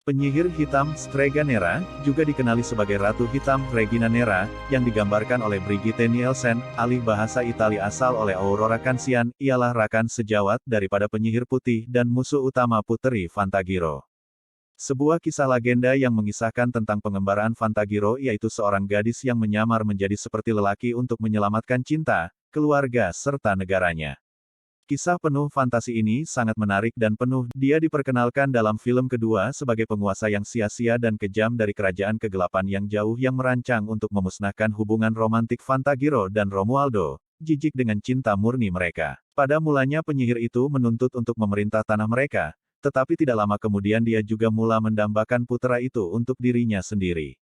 Penyihir hitam Strega Nera, juga dikenali sebagai Ratu Hitam Regina Nera, yang digambarkan oleh Brigitte Nielsen, alih bahasa Italia asal oleh Aurora Kansian, ialah rakan sejawat daripada penyihir putih dan musuh utama Puteri Fantagiro. Sebuah kisah legenda yang mengisahkan tentang pengembaraan Fantagiro yaitu seorang gadis yang menyamar menjadi seperti lelaki untuk menyelamatkan cinta, keluarga serta negaranya. Kisah penuh fantasi ini sangat menarik dan penuh. Dia diperkenalkan dalam film kedua sebagai penguasa yang sia-sia dan kejam dari kerajaan kegelapan yang jauh yang merancang untuk memusnahkan hubungan romantik Fantagiro dan Romualdo, jijik dengan cinta murni mereka. Pada mulanya penyihir itu menuntut untuk memerintah tanah mereka, tetapi tidak lama kemudian dia juga mula mendambakan putra itu untuk dirinya sendiri.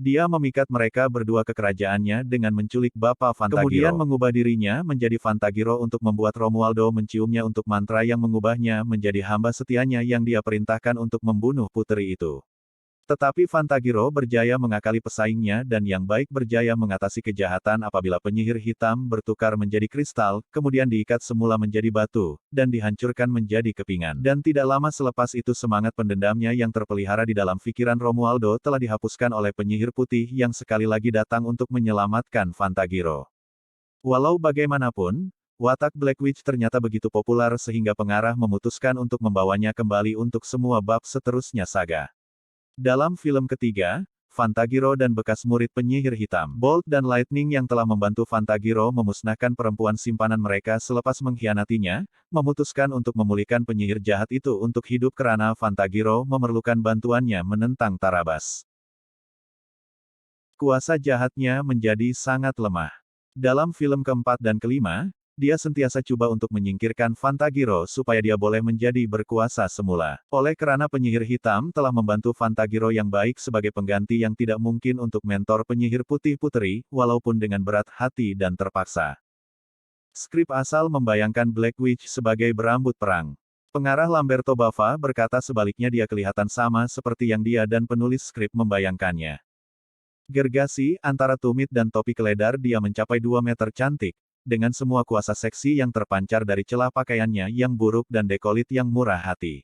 Dia memikat mereka berdua ke kerajaannya dengan menculik Bapa Fantagiro. Kemudian mengubah dirinya menjadi Fantagiro untuk membuat Romualdo menciumnya untuk mantra yang mengubahnya menjadi hamba setianya yang dia perintahkan untuk membunuh puteri itu. Tetapi Fantagiro berjaya mengakali pesaingnya dan yang baik berjaya mengatasi kejahatan apabila penyihir hitam bertukar menjadi kristal, kemudian diikat semula menjadi batu, dan dihancurkan menjadi kepingan. Dan tidak lama selepas itu semangat pendendamnya yang terpelihara di dalam pikiran Romualdo telah dihapuskan oleh penyihir putih yang sekali lagi datang untuk menyelamatkan Fantagiro. Walau bagaimanapun, watak Black Witch ternyata begitu populer sehingga pengarah memutuskan untuk membawanya kembali untuk semua bab seterusnya saga. Dalam film ketiga, Fantagiro dan bekas murid penyihir hitam, Bolt dan Lightning yang telah membantu Fantagiro memusnahkan perempuan simpanan mereka selepas mengkhianatinya, memutuskan untuk memulihkan penyihir jahat itu untuk hidup karena Fantagiro memerlukan bantuannya menentang Tarabas. Kuasa jahatnya menjadi sangat lemah. Dalam film keempat dan kelima, dia sentiasa coba untuk menyingkirkan Fantagiro supaya dia boleh menjadi berkuasa semula. Oleh karena penyihir hitam telah membantu Fantagiro yang baik sebagai pengganti yang tidak mungkin untuk mentor penyihir putih puteri, walaupun dengan berat hati dan terpaksa. Skrip asal membayangkan Black Witch sebagai berambut perang. Pengarah Lamberto Bava berkata sebaliknya dia kelihatan sama seperti yang dia dan penulis skrip membayangkannya. Gergasi, antara tumit dan topi keledar dia mencapai 2 meter cantik, dengan semua kuasa seksi yang terpancar dari celah pakaiannya yang buruk dan dekolit yang murah hati.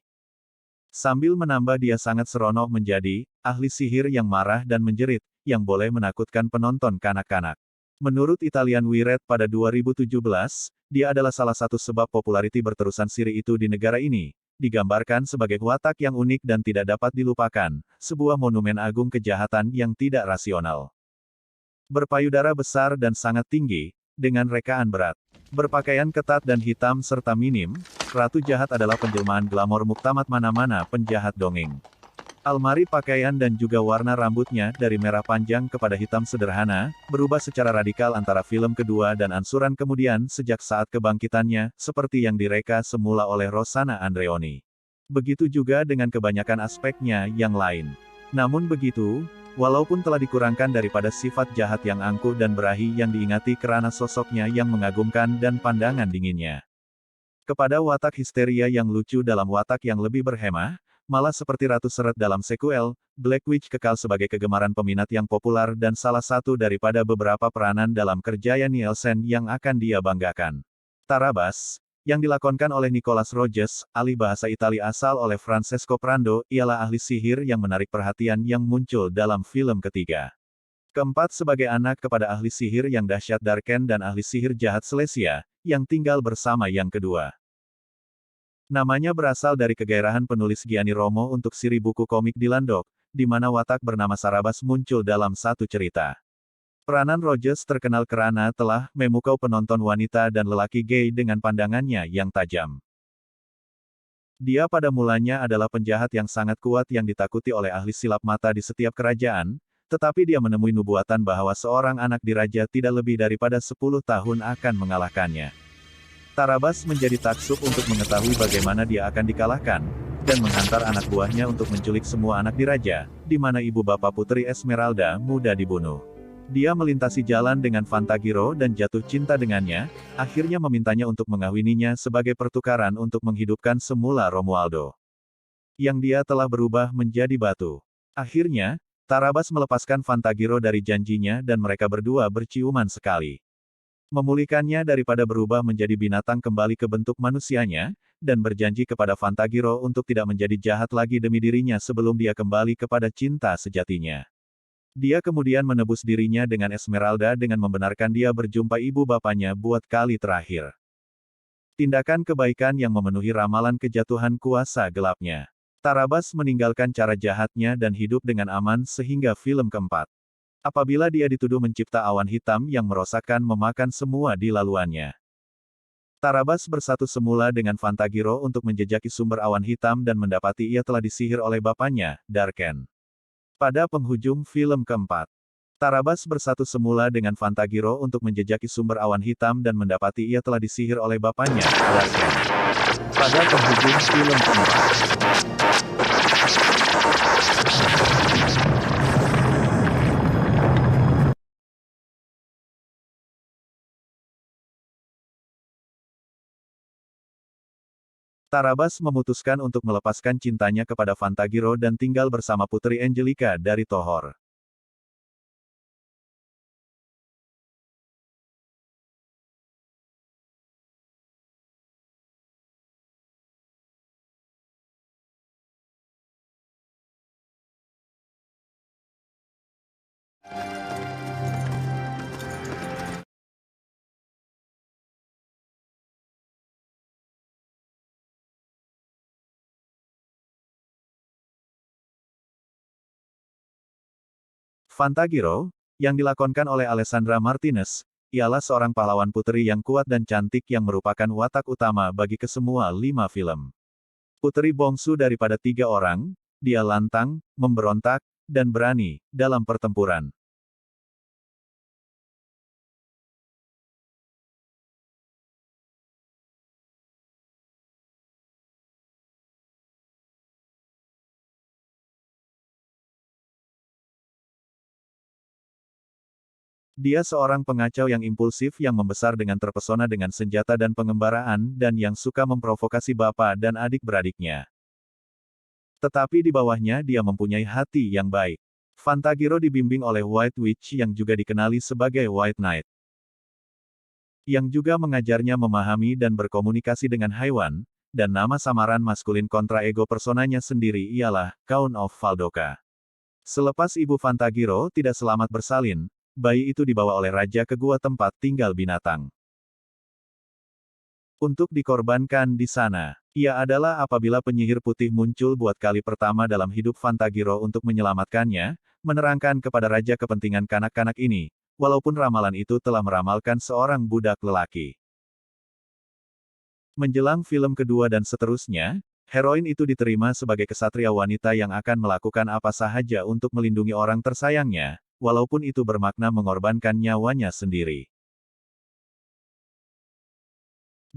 Sambil menambah dia sangat seronok menjadi ahli sihir yang marah dan menjerit, yang boleh menakutkan penonton kanak-kanak. Menurut Italian Wired pada 2017, dia adalah salah satu sebab populariti berterusan siri itu di negara ini, digambarkan sebagai watak yang unik dan tidak dapat dilupakan, sebuah monumen agung kejahatan yang tidak rasional. Berpayudara besar dan sangat tinggi, dengan rekaan berat. Berpakaian ketat dan hitam serta minim, Ratu Jahat adalah penjelmaan glamor muktamad mana-mana penjahat dongeng. Almari pakaian dan juga warna rambutnya dari merah panjang kepada hitam sederhana, berubah secara radikal antara film kedua dan ansuran kemudian sejak saat kebangkitannya, seperti yang direka semula oleh Rossana Andreoni. Begitu juga dengan kebanyakan aspeknya yang lain. Namun begitu, walaupun telah dikurangkan daripada sifat jahat yang angkuh dan berahi yang diingati karena sosoknya yang mengagumkan dan pandangan dinginnya. Kepada watak histeria yang lucu dalam watak yang lebih berhemah, malah seperti Ratu Seret dalam sekuel, Black Witch kekal sebagai kegemaran peminat yang populer dan salah satu daripada beberapa peranan dalam kerjaya Nielsen yang akan dia banggakan. Tarabas, yang dilakonkan oleh Nicolas Roges, alih bahasa Italia asal oleh Francesco Prando, ialah ahli sihir yang menarik perhatian yang muncul dalam film ketiga. Keempat sebagai anak kepada ahli sihir yang dahsyat Darken dan ahli sihir jahat Silesia, yang tinggal bersama yang kedua. Namanya berasal dari kegairahan penulis Gianni Romo untuk siri buku komik Dylan Dog, di mana watak bernama Sarabas muncul dalam satu cerita. Peranan Roges terkenal karena telah memukau penonton wanita dan lelaki gay dengan pandangannya yang tajam. Dia pada mulanya adalah penjahat yang sangat kuat yang ditakuti oleh ahli silap mata di setiap kerajaan, tetapi dia menemui nubuatan bahwa seorang anak diraja tidak lebih daripada 10 tahun akan mengalahkannya. Tarabas menjadi taksub untuk mengetahui bagaimana dia akan dikalahkan, dan menghantar anak buahnya untuk menculik semua anak diraja, di mana ibu bapa putri Esmeralda muda dibunuh. Dia melintasi jalan dengan Fantagiro dan jatuh cinta dengannya, akhirnya memintanya untuk mengawininya sebagai pertukaran untuk menghidupkan semula Romualdo. Yang dia telah berubah menjadi batu. Akhirnya, Tarabas melepaskan Fantagiro dari janjinya dan mereka berdua berciuman sekali. Memulihkannya daripada berubah menjadi binatang kembali ke bentuk manusianya, dan berjanji kepada Fantagiro untuk tidak menjadi jahat lagi demi dirinya sebelum dia kembali kepada cinta sejatinya. Dia kemudian menebus dirinya dengan Esmeralda dengan membenarkan dia berjumpa ibu bapaknya buat kali terakhir. Tindakan kebaikan yang memenuhi ramalan kejatuhan kuasa gelapnya. Tarabas meninggalkan cara jahatnya dan hidup dengan aman sehingga film keempat. Apabila dia dituduh mencipta awan hitam yang merosakkan memakan semua di laluannya. Tarabas bersatu semula dengan Fantagiro untuk menjejaki sumber awan hitam dan mendapati ia telah disihir oleh bapaknya, Darken. Pada penghujung film keempat, Tarabas bersatu semula dengan Fantagiro untuk menjejaki sumber awan hitam dan mendapati ia telah disihir oleh bapaknya, Darken. Pada penghujung film keempat, Tarabas memutuskan untuk melepaskan cintanya kepada Fantagiro dan tinggal bersama Putri Angelica dari Tohor. Fantagiro, yang dilakonkan oleh Alessandra Martinez, ialah seorang pahlawan putri yang kuat dan cantik yang merupakan watak utama bagi kesemua 5 film. Putri bongsu daripada 3 orang, dia lantang, memberontak, dan berani dalam pertempuran. Dia seorang pengacau yang impulsif yang membesar dengan terpesona dengan senjata dan pengembaraan dan yang suka memprovokasi bapak dan adik-beradiknya. Tetapi di bawahnya dia mempunyai hati yang baik. Fantagiro dibimbing oleh White Witch yang juga dikenali sebagai White Knight. Yang juga mengajarnya memahami dan berkomunikasi dengan haiwan, dan nama samaran maskulin kontra ego personanya sendiri ialah Count of Valdoka. Selepas ibu Fantagiro tidak selamat bersalin, bayi itu dibawa oleh raja ke gua tempat tinggal binatang. Untuk dikorbankan di sana. Ia adalah apabila penyihir putih muncul buat kali pertama dalam hidup Fantagiro untuk menyelamatkannya, menerangkan kepada raja kepentingan kanak-kanak ini, walaupun ramalan itu telah meramalkan seorang budak lelaki. Menjelang film kedua dan seterusnya, heroin itu diterima sebagai kesatria wanita yang akan melakukan apa sahaja untuk melindungi orang tersayangnya, walaupun itu bermakna mengorbankan nyawanya sendiri.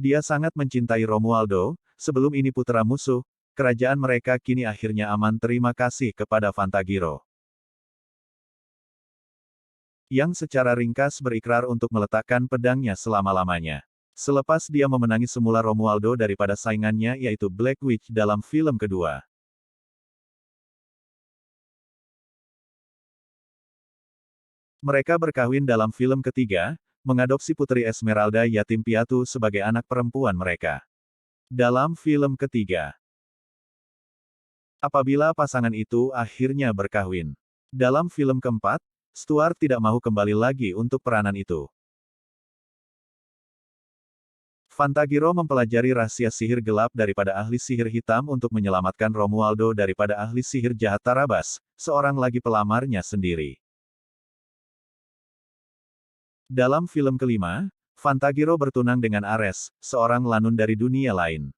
Dia sangat mencintai Romualdo, sebelum ini putra musuh, kerajaan mereka kini akhirnya aman terima kasih kepada Fantagiro. Yang secara ringkas berikrar untuk meletakkan pedangnya selama-lamanya. Selepas dia memenangi semula Romualdo daripada saingannya yaitu Black Witch dalam film kedua. Mereka berkahwin dalam film ketiga, mengadopsi Putri Esmeralda yatim piatu sebagai anak perempuan mereka. Dalam film ketiga, apabila pasangan itu akhirnya berkahwin. Dalam film keempat, Stuart tidak mau kembali lagi untuk peranan itu. Fantagiro mempelajari rahasia sihir gelap daripada ahli sihir hitam untuk menyelamatkan Romualdo daripada ahli sihir jahat Tarabas, seorang lagi pelamarnya sendiri. Dalam film kelima, Fantagiro bertunang dengan Ares, seorang lanun dari dunia lain.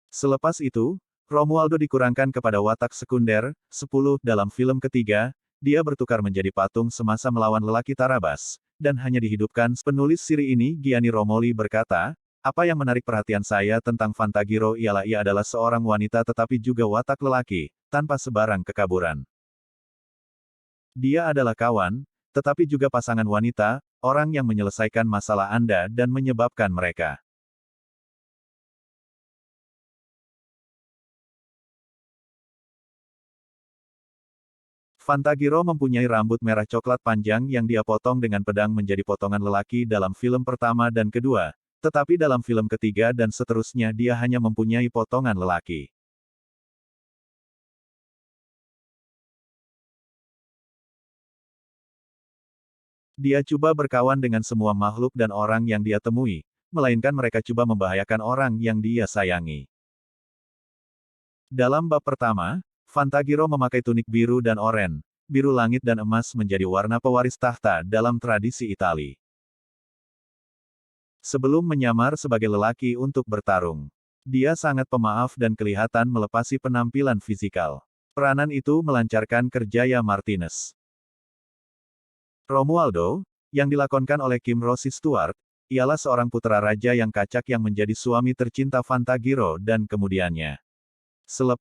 Selepas itu, Romualdo dikurangkan kepada watak sekunder, 10 dalam film ketiga, dia bertukar menjadi patung semasa melawan lelaki Tarabas, dan hanya dihidupkan. Penulis siri ini, Gianni Romoli berkata, apa yang menarik perhatian saya tentang Fantagiro ialah ia adalah seorang wanita tetapi juga watak lelaki, tanpa sebarang kekaburan. Dia adalah kawan, tetapi juga pasangan wanita, orang yang menyelesaikan masalah Anda dan menyebabkan mereka. Fantagiro mempunyai rambut merah coklat panjang yang dia potong dengan pedang menjadi potongan lelaki dalam film pertama dan kedua, Tetapi dalam film ketiga dan seterusnya dia hanya mempunyai potongan lelaki. Dia coba berkawan dengan semua makhluk dan orang yang dia temui, melainkan mereka coba membahayakan orang yang dia sayangi. Dalam bab pertama, Fantagiro memakai tunik biru dan oranye, biru langit dan emas menjadi warna pewaris tahta dalam tradisi Itali. Sebelum menyamar sebagai lelaki untuk bertarung, dia sangat pemaaf dan kelihatan melepasi penampilan fisikal. Peranan itu melancarkan kerjaya Martinez. Romualdo, yang dilakonkan oleh Kim Rossi Stuart, ialah seorang putra raja yang kacak yang menjadi suami tercinta Fantagiro dan kemudiannya. Selepas